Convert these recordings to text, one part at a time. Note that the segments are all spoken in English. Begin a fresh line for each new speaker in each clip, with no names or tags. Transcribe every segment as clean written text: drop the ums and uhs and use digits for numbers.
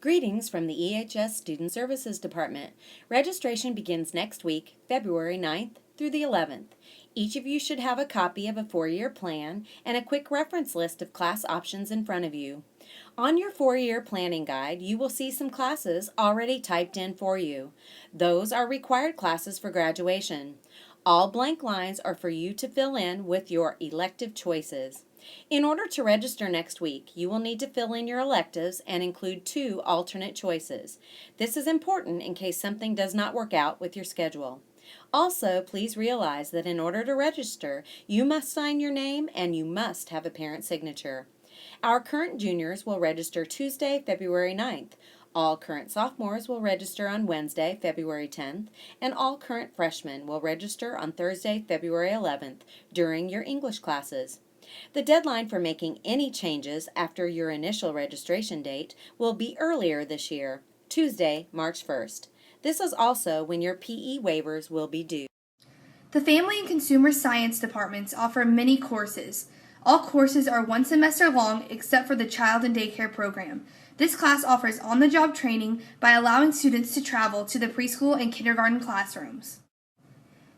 Greetings from the EHS Student Services Department. Registration begins next week, February 9th through the 11th. Each of you should have a copy of a 4-year plan and a quick reference list of class options in front of you. On your 4-year planning guide, you will see some classes already typed in for you. Those are required classes for graduation. All blank lines are for you to fill in with your elective choices. In order to register next week, you will need to fill in your electives and include 2 alternate choices. This is important in case something does not work out with your schedule. Also, please realize that in order to register, you must sign your name and you must have a parent signature. Our current juniors will register Tuesday, February 9th. All current sophomores will register on Wednesday, February 10th, and all current freshmen will register on Thursday, February 11th during your English classes. The deadline for making any changes after your initial registration date will be earlier this year, Tuesday, March 1st. This is also when your PE waivers will be due.
The Family and Consumer Science departments offer many courses. All courses are 1 semester long except for the Child and Daycare program. This class offers on-the-job training by allowing students to travel to the preschool and kindergarten classrooms.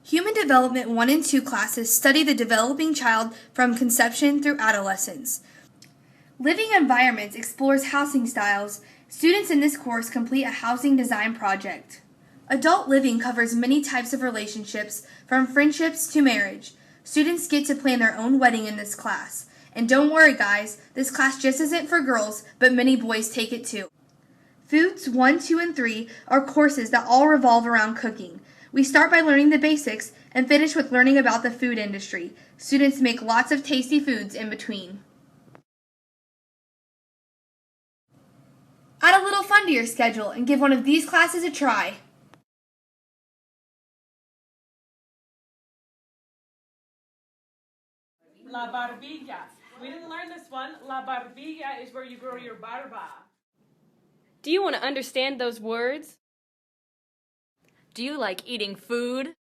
Human Development 1 and 2 classes study the developing child from conception through adolescence. Living Environments explores housing styles. Students in this course complete a housing design project. Adult Living covers many types of relationships, from friendships to marriage. Students get to plan their own wedding in this class. And don't worry guys, this class just isn't for girls, but many boys take it too. Foods 1, 2, and 3 are courses that all revolve around cooking. We start by learning the basics and finish with learning about the food industry. Students make lots of tasty foods in between. Add a little fun to your schedule and give one of these classes a try.
La barbilla. We didn't learn this one. La barbilla is where you grow your barba.
Do you want to understand those words? Do you like eating food?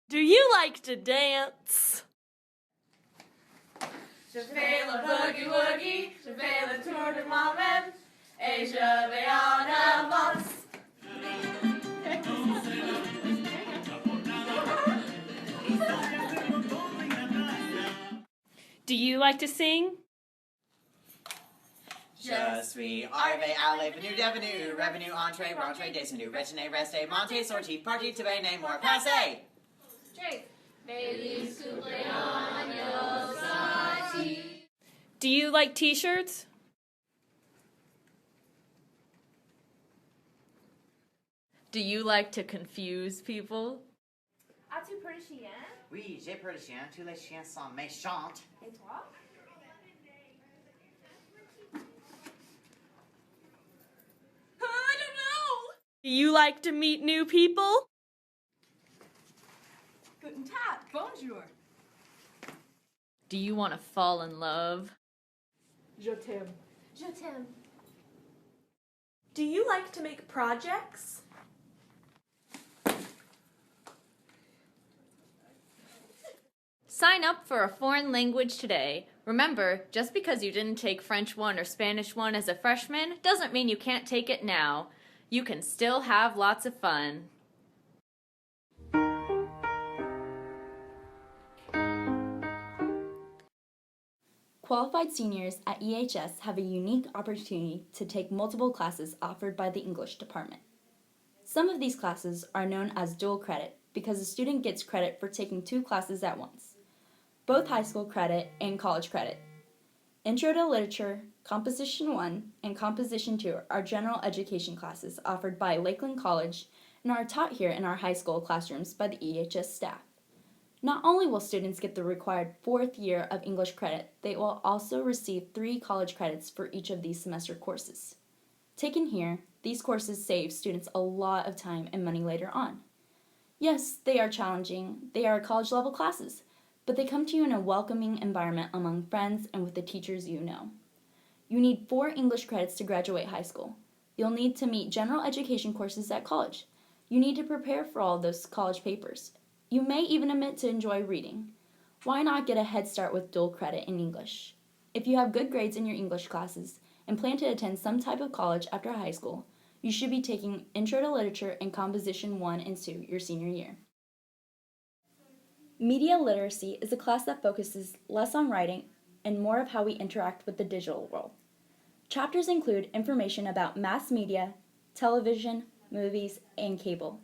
Do you like to dance?
Je fais le boogie woogie, je fais le tour de moi-même, et je vais en avance.
Do you like to sing?
Je suis arrivé à l'avenue d'avenue, revenu, entrée, rentrée, descendu, retourné, resté, monté, sorti, parti, te veille, more, passé.
Do you like t-shirts? Do you like to confuse people?
As-tu peur de chien?
Oui, j'ai peur de chiens, tous les chiens sont méchants.
Et toi?
I don't know. Do you like to meet new people?
Guten Tag. Bonjour.
Do you want to fall in love?
Je t'aime.
Je t'aime.
Do you like to make projects?
Sign up for a foreign language today. Remember, just because you didn't take French 1 or Spanish 1 as a freshman doesn't mean you can't take it now. You can still have lots of fun.
Qualified seniors at EHS have a unique opportunity to take multiple classes offered by the English department. Some of these classes are known as dual credit because a student gets credit for taking 2 classes at once, both high school credit and college credit. Intro to Literature, Composition 1, and Composition 2 are general education classes offered by Lakeland College and are taught here in our high school classrooms by the EHS staff. Not only will students get the required 4th year of English credit, they will also receive 3 college credits for each of these semester courses. Taken here, these courses save students a lot of time and money later on. Yes, they are challenging, they are college-level classes, but they come to you in a welcoming environment among friends and with the teachers you know. You need 4 English credits to graduate high school. You'll need to meet general education courses at college. You need to prepare for all those college papers. You may even admit to enjoy reading. Why not get a head start with dual credit in English? If you have good grades in your English classes and plan to attend some type of college after high school, you should be taking Intro to Literature and Composition 1 and 2 your senior year. Media literacy is a class that focuses less on writing and more of how we interact with the digital world. Chapters include information about mass media, television, movies, and cable.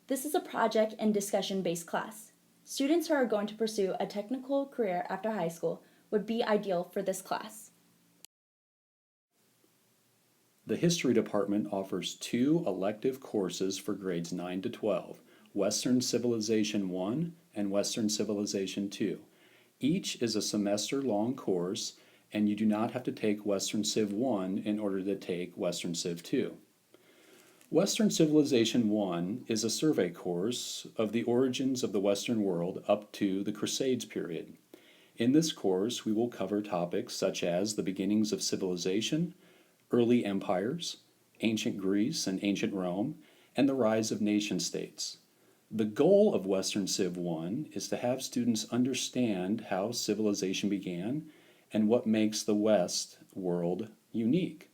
This is a project and discussion-based class. Students who are going to pursue a technical career after high school would be ideal for this class.
The History Department offers 2 elective courses for grades 9 to 12, Western Civilization 1 and Western Civilization 2. Each is a semester-long course, and you do not have to take Western Civ 1 in order to take Western Civ 2. Western Civilization 1 is a survey course of the origins of the Western world up to the Crusades period. In this course, we will cover topics such as the beginnings of civilization, early empires, ancient Greece and ancient Rome, and the rise of nation-states. The goal of Western Civ 1 is to have students understand how civilization began and what makes the West world unique.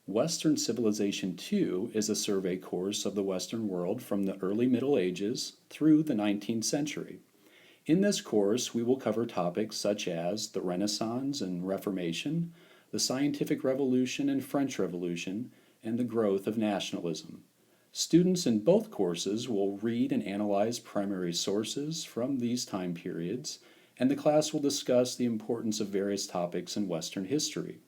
Western Civilization 2 is a survey course of the Western world from the early Middle Ages through the 19th century. In this course, we will cover topics such as the Renaissance and Reformation, the Scientific Revolution and French Revolution, and the growth of nationalism. Students in both courses will read and analyze primary sources from these time periods, and the class will discuss the importance of various topics in Western history.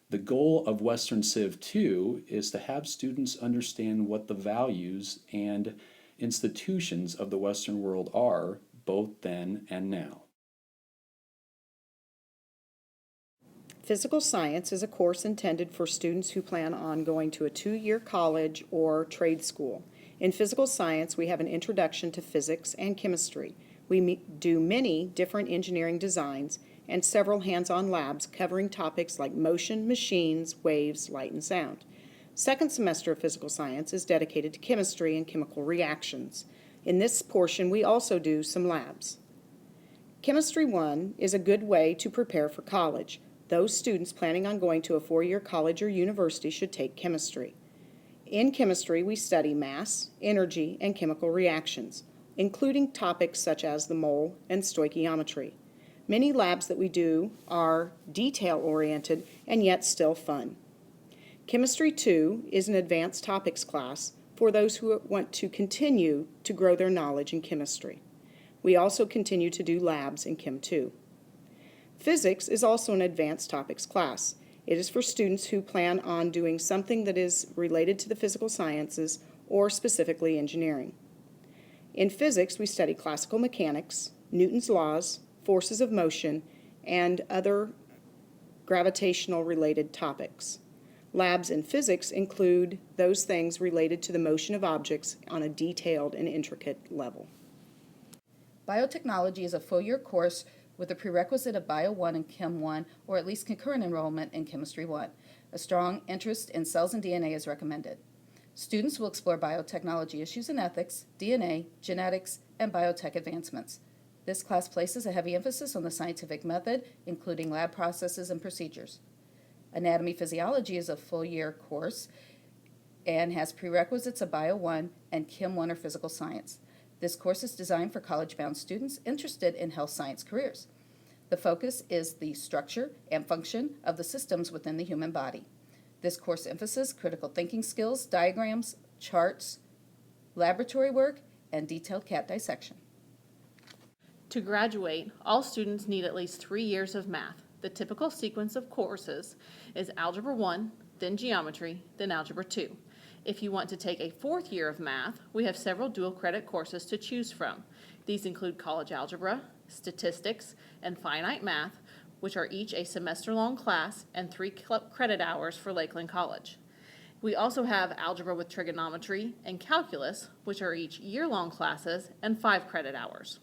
The goal of Western Civ 2 is to have students understand what the values and institutions of the Western world are, both then and now.
Physical science is a course intended for students who plan on going to a 2-year college or trade school. In physical science, we have an introduction to physics and chemistry. We do many different engineering designs and several hands-on labs covering topics like motion, machines, waves, light, and sound. Second semester of physical science is dedicated to chemistry and chemical reactions. In this portion, we also do some labs. Chemistry 1 is a good way to prepare for college. Those students planning on going to a 4-year college or university should take chemistry. In chemistry, we study mass, energy, and chemical reactions, including topics such as the mole and stoichiometry. Many labs that we do are detail-oriented and yet still fun. Chemistry 2 is an advanced topics class for those who want to continue to grow their knowledge in chemistry. We also continue to do labs in Chem 2. Physics is also an advanced topics class. It is for students who plan on doing something that is related to the physical sciences or specifically engineering. In physics, we study classical mechanics, Newton's laws, forces of motion, and other gravitational related topics. Labs in physics include those things related to the motion of objects on a detailed and intricate level.
Biotechnology is a full-year course with a prerequisite of Bio 1 and Chem 1, or at least concurrent enrollment in Chemistry 1. A strong interest in cells and DNA is recommended. Students will explore biotechnology issues in ethics, DNA, genetics, and biotech advancements. This class places a heavy emphasis on the scientific method, including lab processes and procedures. Anatomy Physiology is a full-year course and has prerequisites of Bio 1 and Chem 1 or physical science. This course is designed for college-bound students interested in health science careers. The focus is the structure and function of the systems within the human body. This course emphasizes critical thinking skills, diagrams, charts, laboratory work, and detailed cat dissection.
To graduate, all students need at least 3 years of math. The typical sequence of courses is Algebra 1, then Geometry, then Algebra 2. If you want to take a 4th year of math, we have several dual credit courses to choose from. These include College Algebra, Statistics, and Finite Math, which are each a semester-long class and 3 credit hours for Lakeland College. We also have Algebra with Trigonometry and Calculus, which are each year-long classes and 5 credit hours.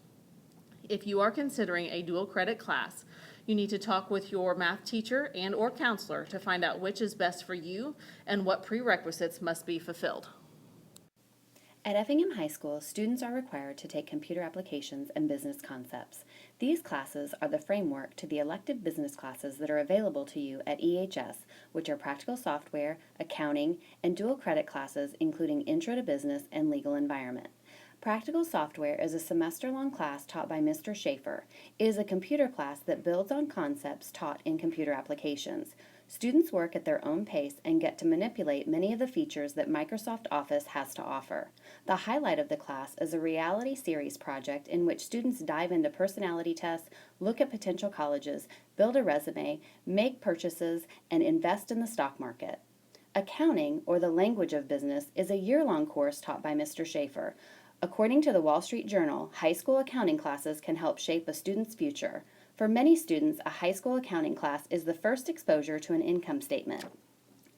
If you are considering a dual credit class, you need to talk with your math teacher and or counselor to find out which is best for you and what prerequisites must be fulfilled.
At Effingham High School, students are required to take computer applications and business concepts. These classes are the framework to the elective business classes that are available to you at EHS, which are practical software, accounting, and dual credit classes including Intro to Business and Legal Environment. Practical software is a semester-long class taught by Mr. Schaefer. It is a computer class that builds on concepts taught in computer applications. Students work at their own pace and get to manipulate many of the features that Microsoft Office has to offer. The highlight of the class is a reality series project in which students dive into personality tests, look at potential colleges, build a resume, make purchases, and invest in the stock market. Accounting, or the language of business, is a year-long course taught by Mr. Schaefer. According to the Wall Street Journal, high school accounting classes can help shape a student's future. For many students, a high school accounting class is the first exposure to an income statement.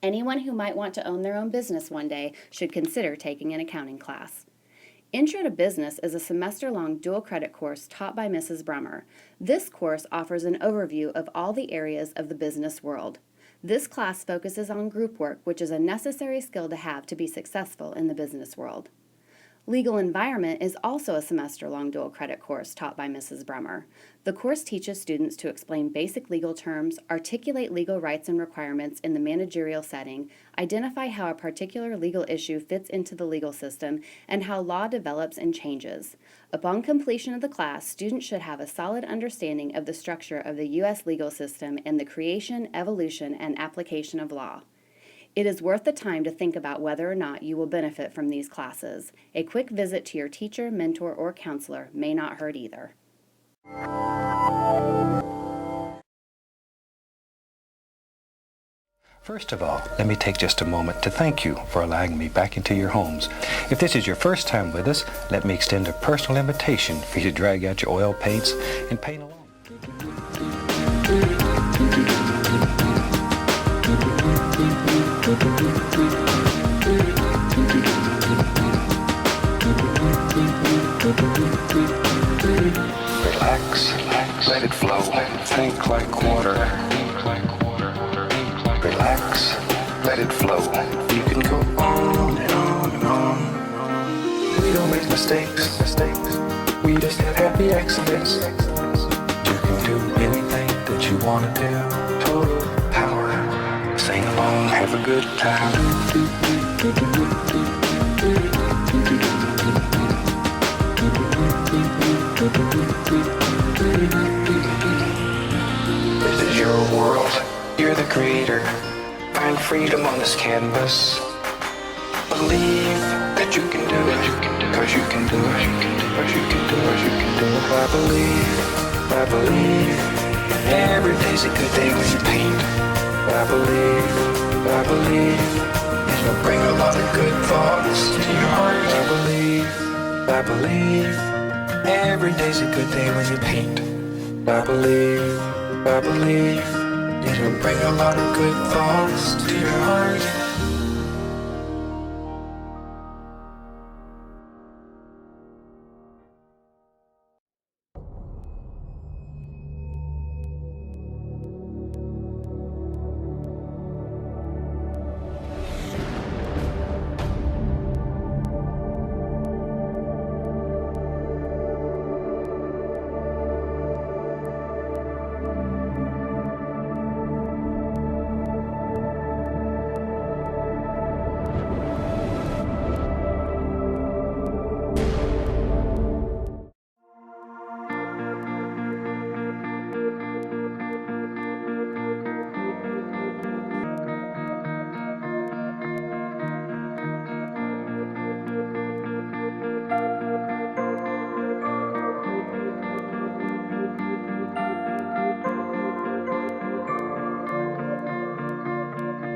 Anyone who might want to own their own business one day should consider taking an accounting class. Intro to Business is a semester-long dual credit course taught by Mrs. Brummer. This course offers an overview of all the areas of the business world. This class focuses on group work, which is a necessary skill to have to be successful in the business world. Legal Environment is also a semester-long dual credit course taught by Mrs. Brummer. The course teaches students to explain basic legal terms, articulate legal rights and requirements in the managerial setting, identify how a particular legal issue fits into the legal system, and how law develops and changes. Upon completion of the class, students should have a solid understanding of the structure of the U.S. legal system and the creation, evolution, and application of law. It is worth the time to think about whether or not you will benefit from these classes. A quick visit to your teacher, mentor, or counselor may not hurt either.
First of all, let me take just a moment to thank you for allowing me back into your homes. If this is your first time with us, let me extend a personal invitation for you to drag out your oil paints and paint along. Relax, let it flow, think like water. Relax, let it flow. You can go on and on and on. We don't make mistakes. We just have happy accidents. You can do anything that you want to do. Total power. Sing along, have a good time. This is your world. You're the creator. Find freedom on this canvas. Believe that you can do it. Cause you can do it. Cause you can do it. You can do it. I believe. Every day's a good day when you paint. I believe. It'll bring a lot of good thoughts to your heart. I believe. Every day's a good day when you paint. I believe. It'll bring a lot of good thoughts to your heart.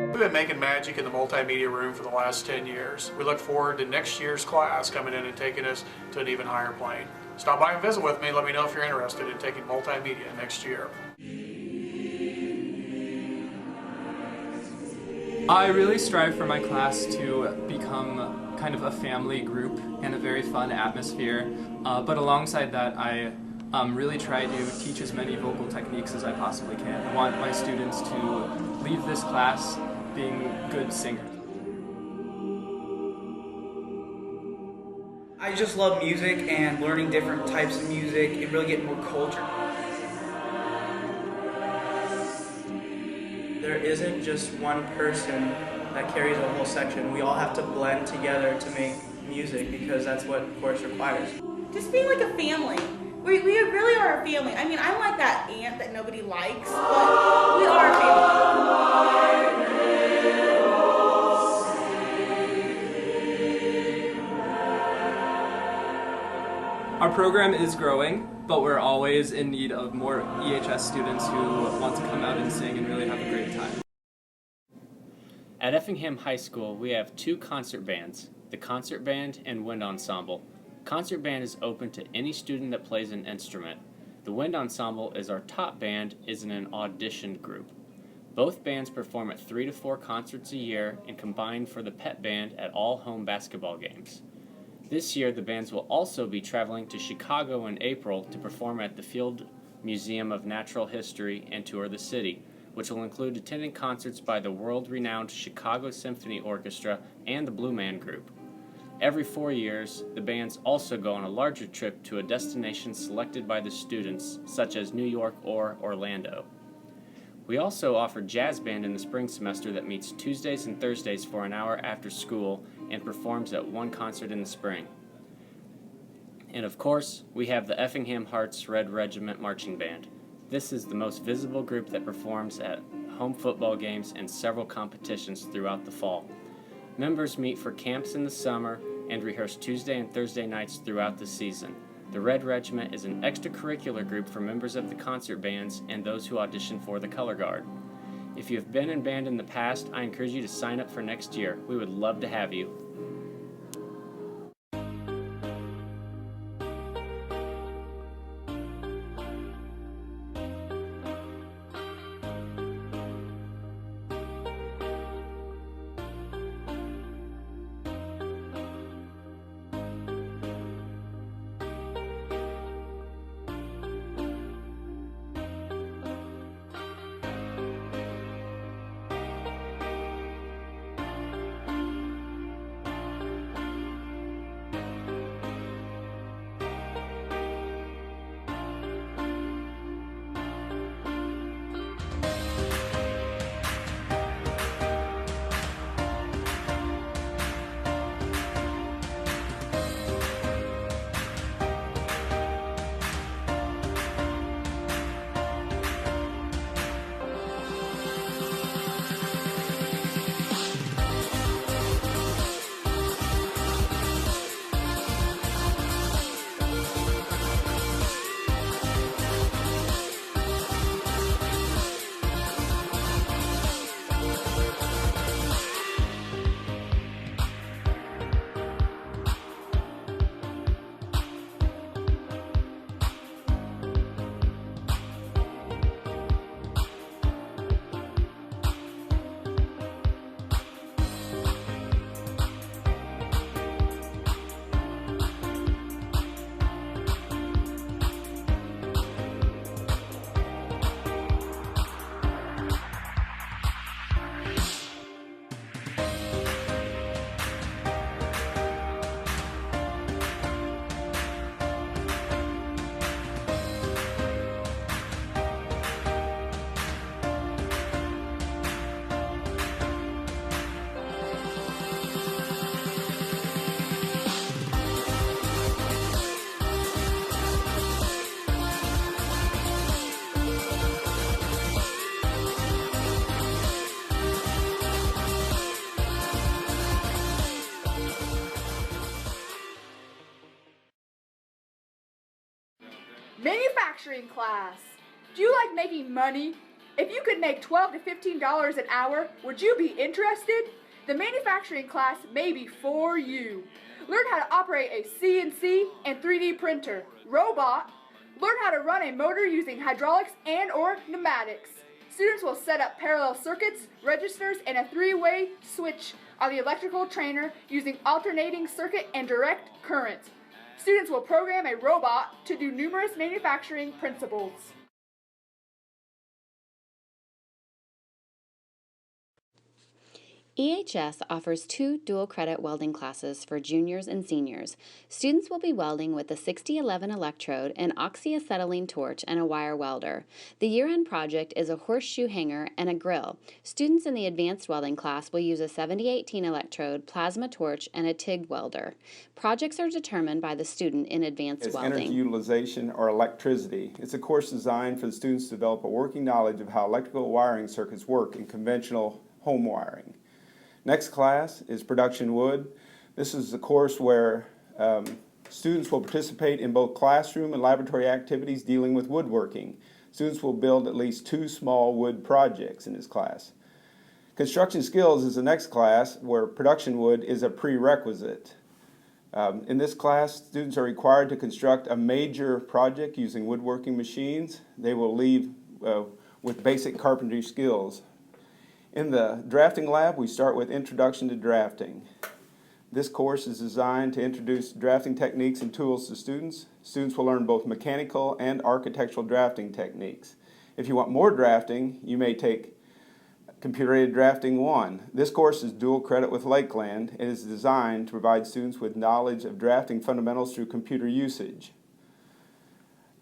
We've been making magic in the multimedia room for the last 10 years. We look forward to next year's class coming in and taking us to an even higher plane. Stop by and visit with me. Let me know if you're interested in taking multimedia next year.
I really strive for my class to become kind of a family group and a very fun atmosphere, but alongside that I really try to teach as many vocal techniques as I possibly can. I want my students to leave this class being good singers.
just love music and learning different types of music and really getting more culture. There isn't just one person that carries a whole section. We all have to blend together to make music because that's what chorus requires.
Just being like a family. We really are a family. I mean, I'm like that aunt that nobody likes, but we are a family.
Our program is growing, but we're always in need of more EHS students who want to come out and sing and really have a great time.
At Effingham High School, we have 2 concert bands, the Concert Band and Wind Ensemble. Concert Band is open to any student that plays an instrument. The Wind Ensemble is our top band, is in an auditioned group. Both bands perform at 3 to 4 concerts a year and combine for the pet band at all home basketball games. This year, the bands will also be traveling to Chicago in April to perform at the Field Museum of Natural History and tour the city, which will include attending concerts by the world-renowned Chicago Symphony Orchestra and the Blue Man Group. Every 4 years, the bands also go on a larger trip to a destination selected by the students, such as New York or Orlando. We also offer jazz band in the spring semester that meets Tuesdays and Thursdays for an hour after school and performs at 1 concert in the spring. And of course, we have the Effingham Hearts Red Regiment Marching Band. This is the most visible group that performs at home football games and several competitions throughout the fall. Members meet for camps in the summer and rehearse Tuesday and Thursday nights throughout the season. The Red Regiment is an extracurricular group for members of the concert bands and those who audition for the color guard. If you have been in band in the past, I encourage you to sign up for next year. We would love to have you.
Manufacturing class. Do you like making money? If you could make $12 to $15 an hour, would you be interested? The manufacturing class may be for you. Learn how to operate a CNC and 3D printer, robot. Learn how to run a motor using hydraulics and or pneumatics. Students will set up parallel circuits, registers, and a 3-way switch on the electrical trainer using alternating circuit and direct current. Students will program a robot to do numerous manufacturing principles.
EHS offers 2 dual credit welding classes for juniors and seniors. Students will be welding with a 6011 electrode, an oxyacetylene torch, and a wire welder. The year-end project is a horseshoe hanger and a grill. Students in the advanced welding class will use a 7018 electrode, plasma torch, and a TIG welder. Projects are determined by the student in advanced welding.
Energy utilization or electricity. It's a course designed for the students to develop a working knowledge of how electrical wiring circuits work in conventional home wiring. Next class is production wood. This is a course where students will participate in both classroom and laboratory activities dealing with woodworking. Students will build at least 2 small wood projects in this class. Construction skills is the next class where production wood is a prerequisite. In this class, students are required to construct a major project using woodworking machines. They will leave with basic carpentry skills. In the drafting lab, we start with Introduction to Drafting. This course is designed to introduce drafting techniques and tools to students. Students will learn both mechanical and architectural drafting techniques. If you want more drafting, you may take Computer-Aided Drafting 1. This course is dual credit with Lakeland and is designed to provide students with knowledge of drafting fundamentals through computer usage.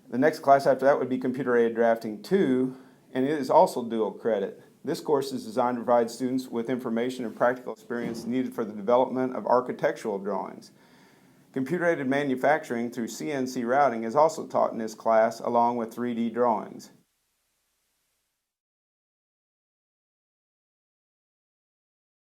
The next class after that would be Computer-Aided Drafting 2, and it is also dual credit. This course is designed to provide students with information and practical experience needed for the development of architectural drawings. Computer-aided manufacturing through CNC routing is also taught in this class along with 3D drawings.